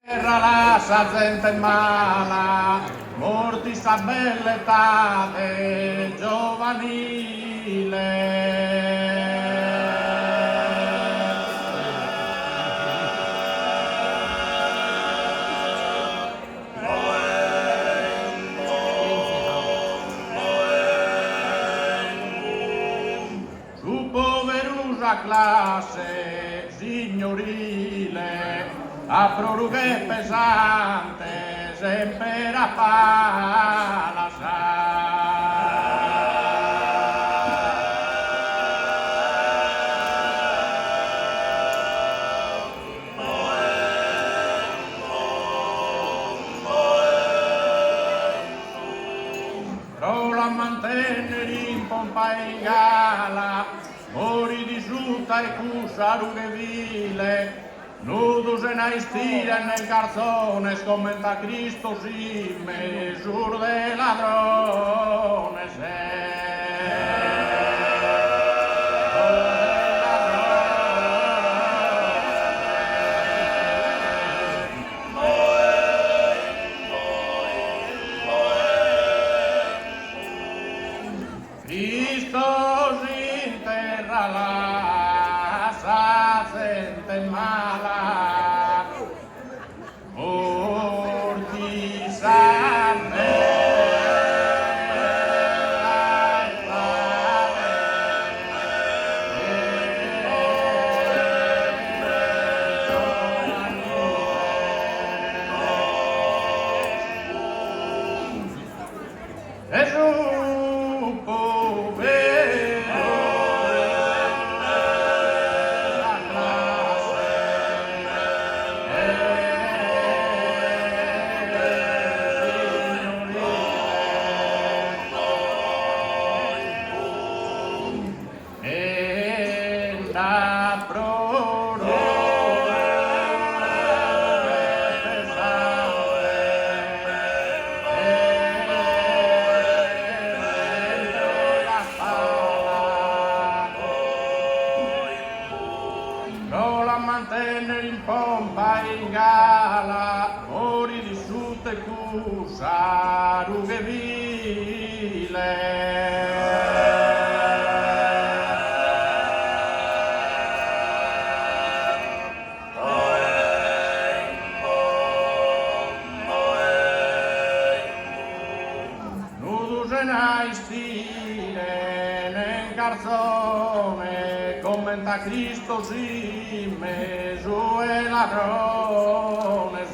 Era la sa gente mala, morti sa bella età giovanile. Su poverusa classe signorile, a proroghe pesante, sempre a la mantenere in pompa e gala, mori di sutta e cusa rughe vile, nudo se ne stira nel garzone, scommenta Cristo si mesur de ladrone Cristo si interra la sa gente mala, morti sa mantenere in pompa e in gala, mori di sutta e cusa rughe vile. Nudo se ne stile nel garzone, commenta Cristo si mesu e ladrone